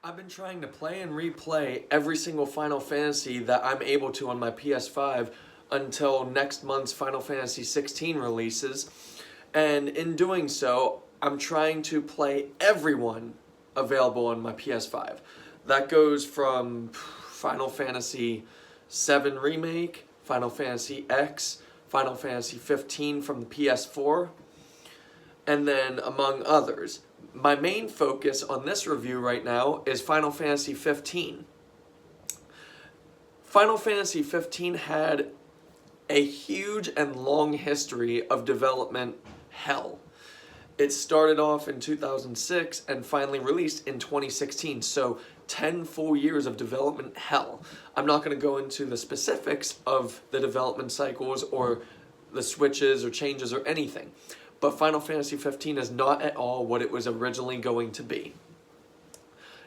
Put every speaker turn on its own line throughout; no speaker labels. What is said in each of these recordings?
I've been trying to play and replay every single Final Fantasy that I'm able to on my PS5 until next month's Final Fantasy 16 releases. And in doing so, I'm trying to play everyone available on my PS5. That goes from Final Fantasy 7 Remake, Final Fantasy X, Final Fantasy 15 from the PS4, and then among others. My main focus on this review right now is Final Fantasy 15. Final Fantasy 15 had a huge and long history of development hell. It started off in 2006 and finally released in 2016, so 10 full years of development hell. I'm not going to go into the specifics of the development cycles or the switches or changes or anything, but Final Fantasy 15 is not at all what it was originally going to be.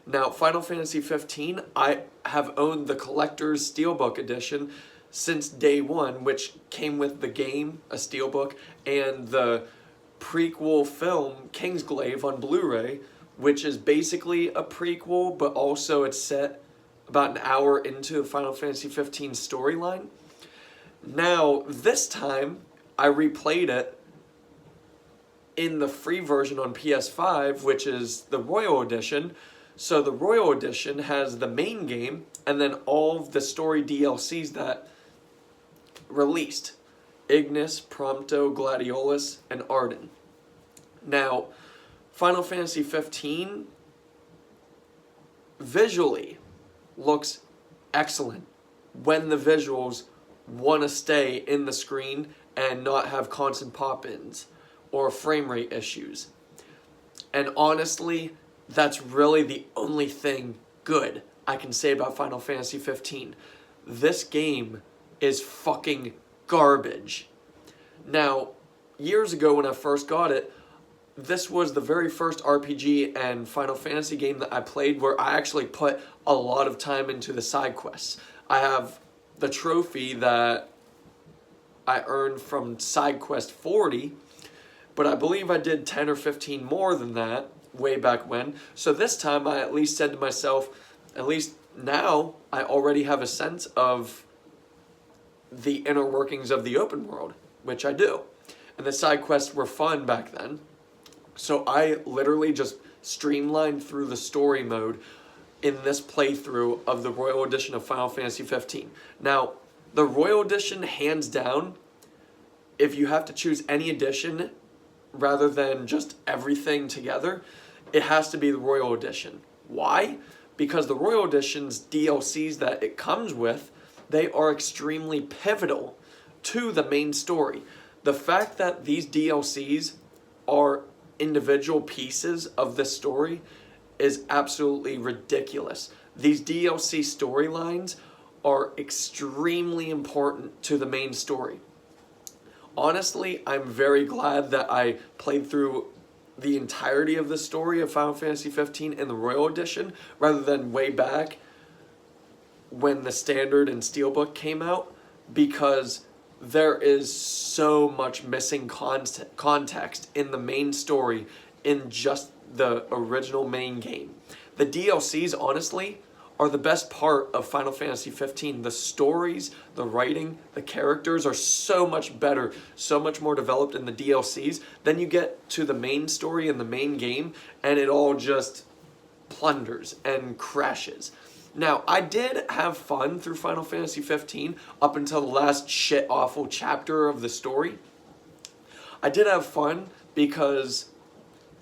Now, Final Fantasy 15, I have owned the Collector's Steelbook Edition since day one, which came with the game, a Steelbook, and the prequel film, Kingsglaive, on Blu-ray, which is basically a prequel, but also it's set about an hour into the Final Fantasy 15 storyline. Now, this time, I replayed it in the free version on PS5, which is the Royal Edition. So the Royal Edition has the main game and then all of the story DLCs that released. Ignis, Prompto, Gladiolus, and Ardyn. Now, Final Fantasy 15 visually looks excellent when the visuals want to stay in the screen and not have constant pop-ins or frame rate issues. And honestly, that's really the only thing good I can say about Final Fantasy 15. This game is fucking garbage. Now, years ago when I first got it, this was the very first RPG and Final Fantasy game that I played where I actually put a lot of time into the side quests. I have the trophy that I earned from side quest 40, but I believe I did 10 or 15 more than that way back when. So this time I at least said to myself, at least now I already have a sense of the inner workings of the open world, which I do. And the side quests were fun back then. So I literally just streamlined through the story mode in this playthrough of the Royal Edition of Final Fantasy 15. Now, the Royal Edition, hands down, if you have to choose any edition rather than just everything together, it has to be the Royal Edition. Why? Because the Royal Edition's DLCs that it comes with, they are extremely pivotal to the main story. The fact that these DLCs are individual pieces of this story is absolutely ridiculous. These DLC storylines are extremely important to the main story. Honestly, I'm very glad that I played through the entirety of the story of Final Fantasy 15 in the Royal Edition rather than way back when the Standard and Steelbook came out, because there is so much missing context in the main story in just the original main game. The DLCs, honestly, are the best part of Final Fantasy 15. The stories, the writing, the characters are so much better, so much more developed in the DLCs. Then you get to the main story in the main game, and it all just plunders and crashes. Now, I did have fun through Final Fantasy 15 up until the last shit-awful chapter of the story. I did have fun because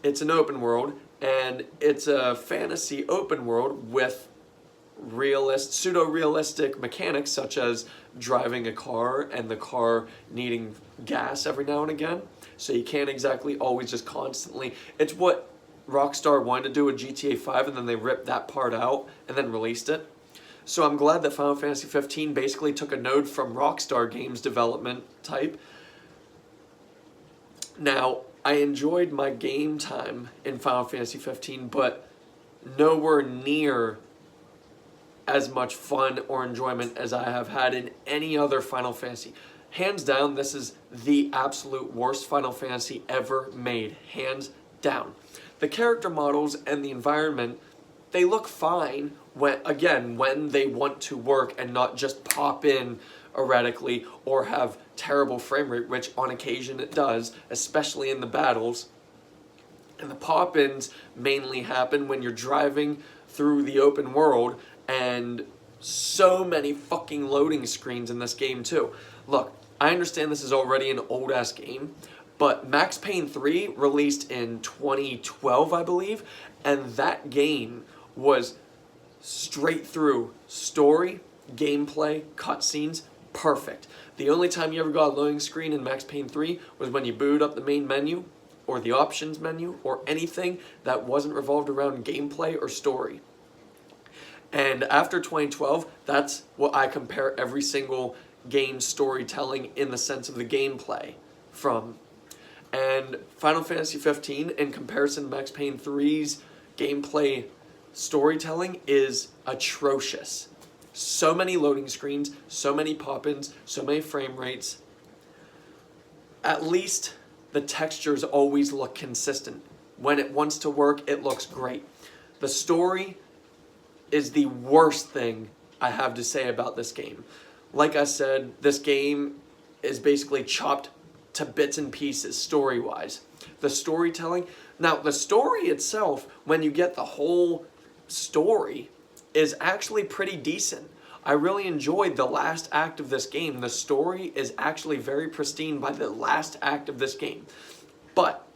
it's an open world, and it's a fantasy open world with pseudo-realistic mechanics such as driving a car and the car needing gas every now and again. So you can't exactly always just constantly... It's what Rockstar wanted to do with GTA 5, and then they ripped that part out and then released it. So I'm glad that Final Fantasy 15 basically took a node from Rockstar Games development type. Now, I enjoyed my game time in Final Fantasy 15, but nowhere near as much fun or enjoyment as I have had in any other Final Fantasy. Hands down, this is the absolute worst Final Fantasy ever made. Hands down. The character models and the environment they look fine when they want to work and not just pop in erratically or have terrible frame rate, which on occasion it does, especially in the battles. And the pop-ins mainly happen when you're driving through the open world, and so many fucking loading screens in this game too. Look, I understand this is already an old-ass game, but Max Payne 3 released in 2012, I believe, and that game was straight through story, gameplay, cutscenes, perfect. The only time you ever got a loading screen in Max Payne 3 was when you booted up the main menu, or the options menu, or anything that wasn't revolved around gameplay or story. And after 2012, that's what I compare every single game storytelling in the sense of the gameplay from. And Final Fantasy 15, in comparison to Max Payne 3's gameplay storytelling, is atrocious. So many loading screens, so many pop-ins, so many frame rates. At least the textures always look consistent. When it wants to work, it looks great. The story is the worst thing I have to say about this game. Like I said, this game is basically chopped to bits and pieces story-wise. The storytelling, now the story itself, when you get the whole story, is actually pretty decent. I really enjoyed the last act of this game. The story is actually very pristine by the last act of this game. But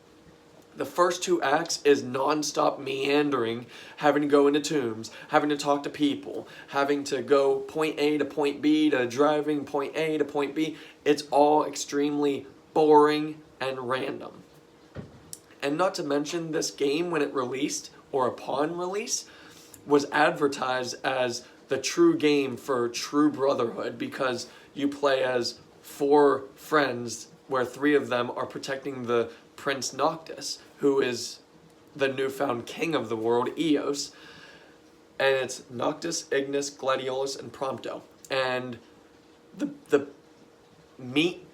the first two acts is non-stop meandering, having to go into tombs, having to talk to people, having to go point A to point B, to driving point A to point B. It's all extremely boring and random. And not to mention, this game, when it released, or upon release, was advertised as the true game for true brotherhood, because you play as 4 friends where 3 of them are protecting the Prince Noctis, who is the newfound king of the world, Eos. And it's Noctis, Ignis, Gladiolus, and Prompto. And the meat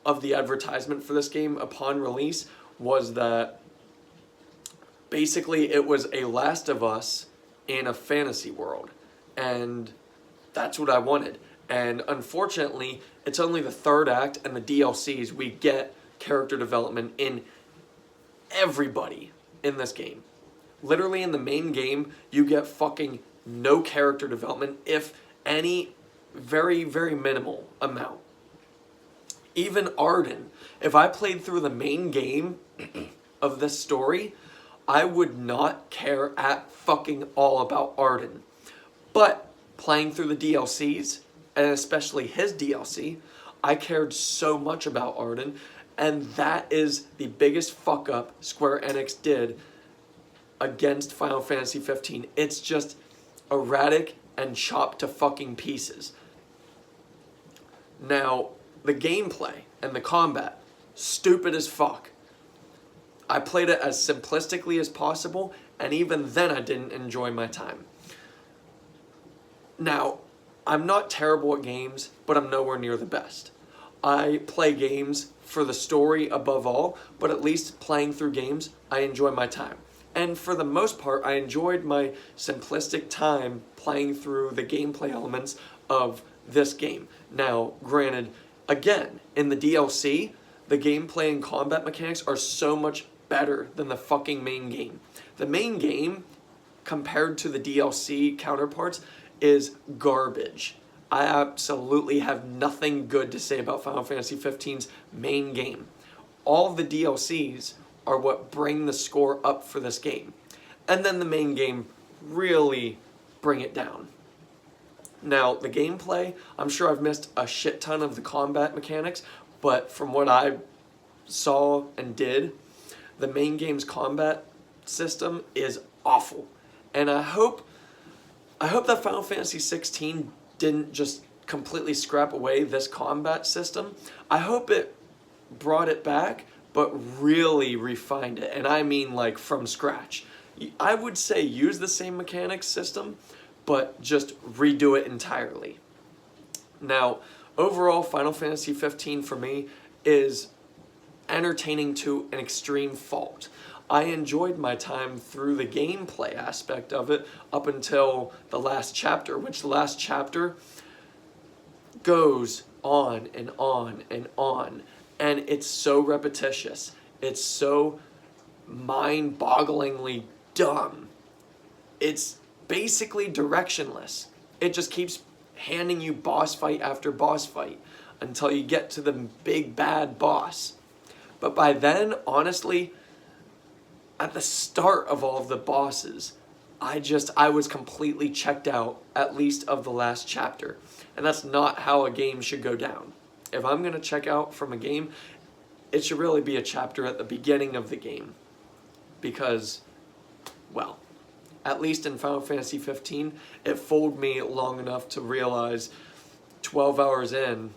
of the advertisement for this game upon release was that basically it was a Last of Us in a fantasy world. And that's what I wanted. And unfortunately, it's only the 3rd act and the DLCs we get character development in everybody in this game. Literally in the main game, you get fucking no character development, if any, very, very minimal amount. Even Arden, if I played through the main game of this story, I would not care at fucking all about Arden. But playing through the DLCs, and especially his DLC, I cared so much about Arden, and that is the biggest fuck up Square Enix did against Final Fantasy 15. It's just erratic and chopped to fucking pieces. Now, the gameplay and the combat, stupid as fuck. I played it as simplistically as possible, and even then I didn't enjoy my time. Now, I'm not terrible at games, but I'm nowhere near the best. I play games for the story above all, but at least playing through games, I enjoy my time. And for the most part, I enjoyed my simplistic time playing through the gameplay elements of this game. Now, granted, again, in the DLC, the gameplay and combat mechanics are so much better than the fucking main game. The main game, compared to the DLC counterparts, is garbage. I absolutely have nothing good to say about Final Fantasy 15's main game. All of the DLCs are what bring the score up for this game. And then the main game really bring it down. Now, the gameplay, I'm sure I've missed a shit ton of the combat mechanics, but from what I saw and did, the main game's combat system is awful. And I hope that Final Fantasy 16 didn't just completely scrap away this combat system. I hope it brought it back, but really refined it. And I mean like from scratch. I would say use the same mechanics system, but just redo it entirely. Now, overall, Final Fantasy 15 for me is entertaining to an extreme fault. I enjoyed my time through the gameplay aspect of it up until the last chapter, which the last chapter goes on and on and on. And it's so repetitious. It's so mind-bogglingly dumb. It's basically directionless. It just keeps handing you boss fight after boss fight until you get to the big bad boss. But by then, honestly, at the start of all of the bosses, I was completely checked out, at least of the last chapter. And that's not how a game should go down. If I'm going to check out from a game, it should really be a chapter at the beginning of the game. Because, well, at least in Final Fantasy 15, it fooled me long enough to realize 12 hours in,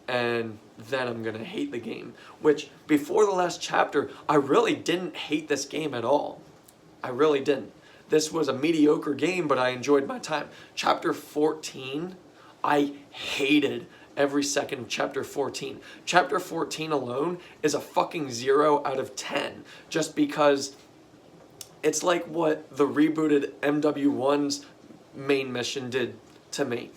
and then I'm going to hate the game. Which, before the last chapter, I really didn't hate this game at all. I really didn't. This was a mediocre game, but I enjoyed my time. Chapter 14, I hated every second of Chapter 14. Chapter 14 alone is a fucking 0 out of 10, just because it's like what the rebooted MW1's main mission did to me.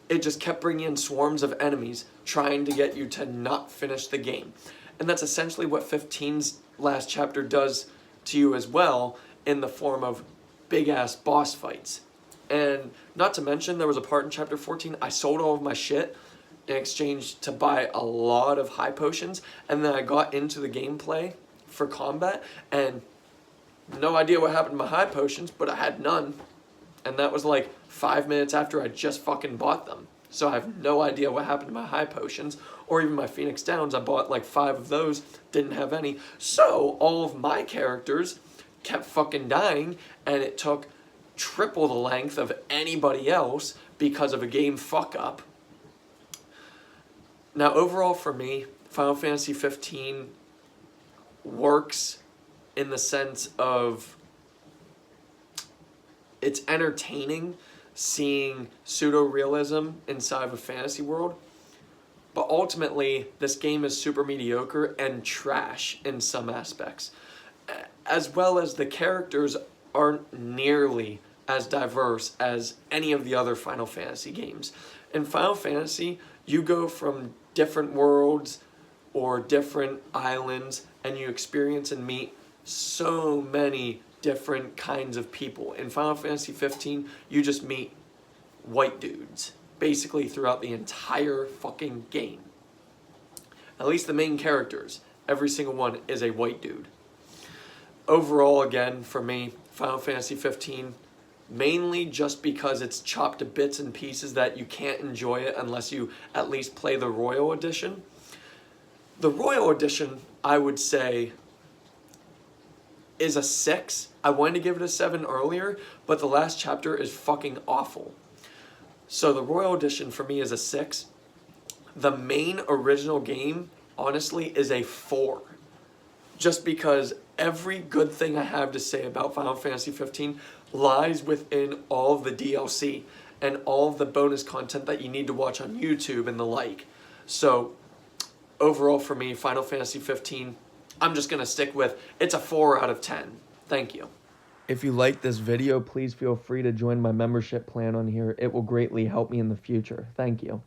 It just kept bringing in swarms of enemies, trying to get you to not finish the game. And that's essentially what 15's last chapter does to you as well, in the form of big-ass boss fights. And not to mention, there was a part in Chapter 14, I sold all of my shit in exchange to buy a lot of high potions, and then I got into the gameplay for combat, and no idea what happened to my high potions, but I had none. And that was like 5 minutes after I just fucking bought them. So I have no idea what happened to my high potions, or even my Phoenix Downs. I bought like 5 of those, didn't have any. So all of my characters kept fucking dying, and it took triple the length of anybody else because of a game fuck up. Now overall for me, Final Fantasy 15 works in the sense of it's entertaining seeing pseudo-realism inside of a fantasy world, but ultimately this game is super mediocre and trash in some aspects, as well as the characters aren't nearly as diverse as any of the other Final Fantasy games. In Final Fantasy, you go from different worlds or different islands and you experience and meet so many different kinds of people. In Final Fantasy 15, you just meet white dudes basically throughout the entire fucking game. At least the main characters, every single one is a white dude. Overall, again, for me, Final Fantasy 15, mainly just because it's chopped to bits and pieces that you can't enjoy it unless you at least play the Royal Edition. The Royal Edition, I would say, is a 6. I wanted to give it a 7 earlier, but the last chapter is fucking awful. So the Royal Edition for me is a 6. The main original game, honestly, is a 4. Just because every good thing I have to say about Final Fantasy 15 lies within all of the DLC and all of the bonus content that you need to watch on YouTube and the like. So overall for me, Final Fantasy 15, I'm just going to stick with, it's a 4 out of 10. Thank you. If you like this video, please feel free to join my membership plan on here. It will greatly help me in the future. Thank you.